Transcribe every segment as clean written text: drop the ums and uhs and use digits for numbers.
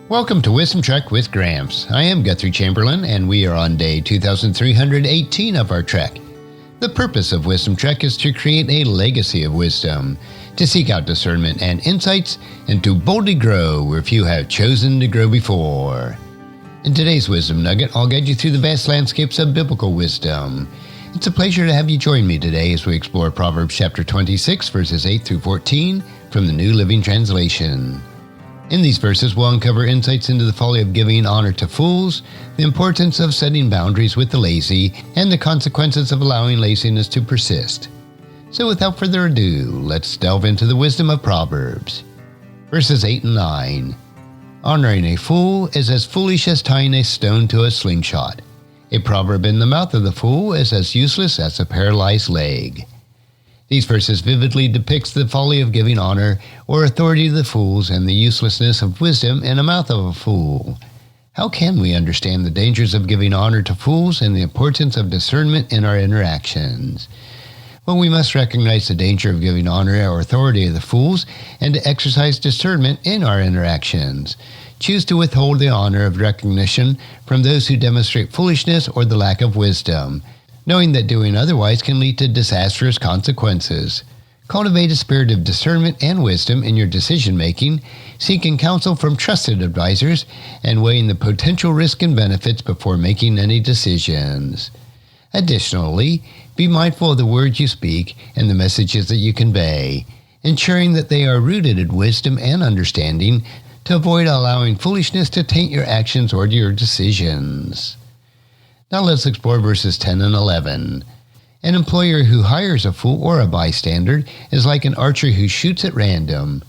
Welcome to Wisdom Trek with Gramps. I am Guthrie Chamberlain, and we are on day 2318 of our trek. The purpose of Wisdom Trek is to create a legacy of wisdom, to seek out discernment and insights, and to boldly grow where few have chosen to grow before. In today's Wisdom Nugget, I'll guide you through the vast landscapes of biblical wisdom. It's a pleasure to have you join me today as we explore Proverbs chapter 26, verses 8 through 14 from the New Living Translation. In these verses, we'll uncover insights into the folly of giving honor to fools, the importance of setting boundaries with the lazy, and the consequences of allowing laziness to persist. So without further ado, let's delve into the wisdom of Proverbs. Verses 8 and 9. Honoring a fool is as foolish as tying a stone to a slingshot. A proverb in the mouth of the fool is as useless as a paralyzed leg. These verses vividly depicts the folly of giving honor or authority to the fools and the uselessness of wisdom in the mouth of a fool. How can we understand the dangers of giving honor to fools and the importance of discernment in our interactions? Well, we must recognize the danger of giving honor or authority to the fools and to exercise discernment in our interactions. Choose to withhold the honor of recognition from those who demonstrate foolishness or the lack of wisdom, knowing that doing otherwise can lead to disastrous consequences. Cultivate a spirit of discernment and wisdom in your decision-making, seeking counsel from trusted advisors, and weighing the potential risk and benefits before making any decisions. Additionally, be mindful of the words you speak and the messages that you convey, ensuring that they are rooted in wisdom and understanding to avoid allowing foolishness to taint your actions or your decisions. Now let's explore verses 10 and 11. An employer who hires a fool or a bystander is like an archer who shoots at random.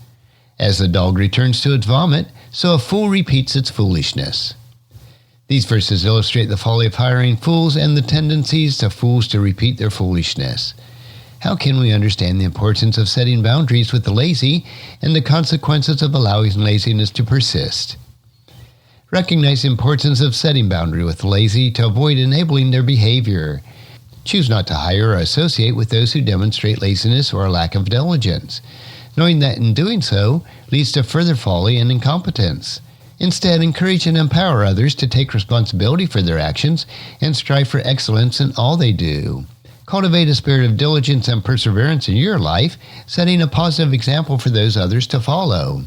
As the dog returns to its vomit, so a fool repeats its foolishness. These verses illustrate the folly of hiring fools and the tendencies of fools to repeat their foolishness. How can we understand the importance of setting boundaries with the lazy and the consequences of allowing laziness to persist? Recognize the importance of setting boundary with the lazy to avoid enabling their behavior. Choose not to hire or associate with those who demonstrate laziness or a lack of diligence, knowing that in doing so leads to further folly and incompetence. Instead, encourage and empower others to take responsibility for their actions and strive for excellence in all they do. Cultivate a spirit of diligence and perseverance in your life, setting a positive example for those others to follow.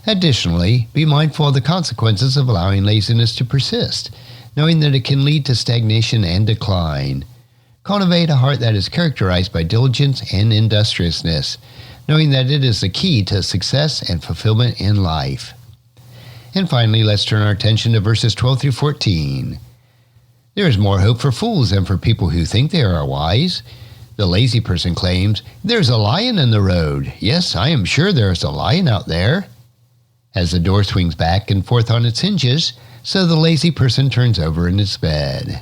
Additionally, be mindful of the consequences of allowing laziness to persist, knowing that it can lead to stagnation and decline. Cultivate a heart that is characterized by diligence and industriousness, knowing that it is the key to success and fulfillment in life. And finally, let's turn our attention to verses 12 through 14. There is more hope for fools than for people who think they are wise. The lazy person claims, "There's a lion in the road. Yes, I am sure there is a lion out there." As the door swings back and forth on its hinges, so the lazy person turns over in its bed.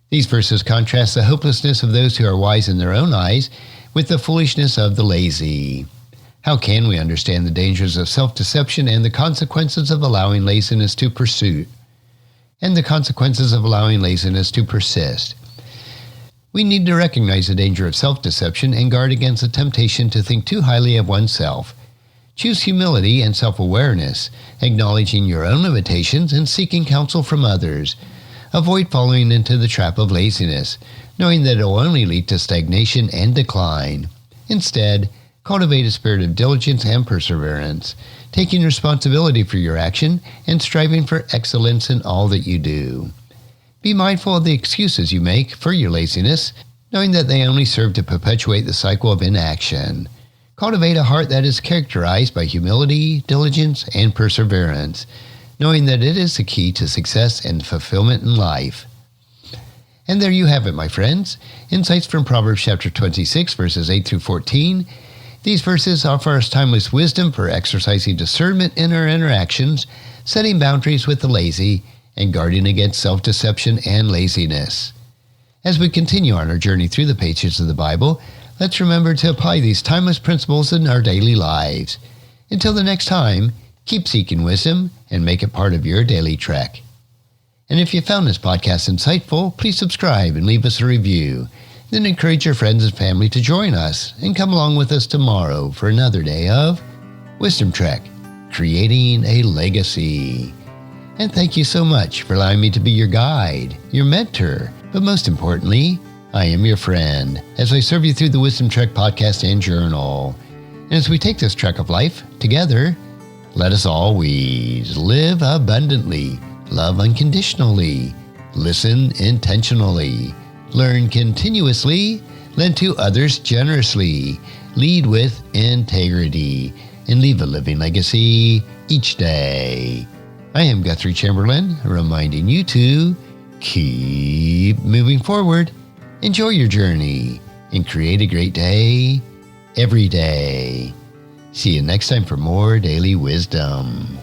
These verses contrast the hopelessness of those who are wise in their own eyes with the foolishness of the lazy. How can we understand the dangers of self-deception and the consequences of allowing laziness to persist? We need to recognize the danger of self-deception and guard against the temptation to think too highly of oneself. Choose humility and self-awareness, acknowledging your own limitations and seeking counsel from others. Avoid falling into the trap of laziness, knowing that it will only lead to stagnation and decline. Instead, cultivate a spirit of diligence and perseverance, taking responsibility for your action and striving for excellence in all that you do. Be mindful of the excuses you make for your laziness, knowing that they only serve to perpetuate the cycle of inaction. Cultivate a heart that is characterized by humility, diligence, and perseverance, knowing that it is the key to success and fulfillment in life. And there you have it, my friends. Insights from Proverbs chapter 26, verses 8 through 14. These verses offer us timeless wisdom for exercising discernment in our interactions, setting boundaries with the lazy, and guarding against self-deception and laziness. As we continue on our journey through the pages of the Bible, let's remember to apply these timeless principles in our daily lives. Until the next time, keep seeking wisdom and make it part of your daily trek. And if you found this podcast insightful, please subscribe and leave us a review. Then encourage your friends and family to join us and come along with us tomorrow for another day of Wisdom Trek. creating a legacy. And thank you so much for allowing me to be your guide, your mentor, but most importantly, I am your friend as I serve you through the Wisdom Trek podcast and journal. And as we take this trek of life together, let us always live abundantly, love unconditionally, listen intentionally, learn continuously, lend to others generously, lead with integrity, and leave a living legacy each day. I am Guthrie Chamberlain, reminding you to keep moving forward, enjoy your journey, and create a great day every day. See you next time for more daily wisdom.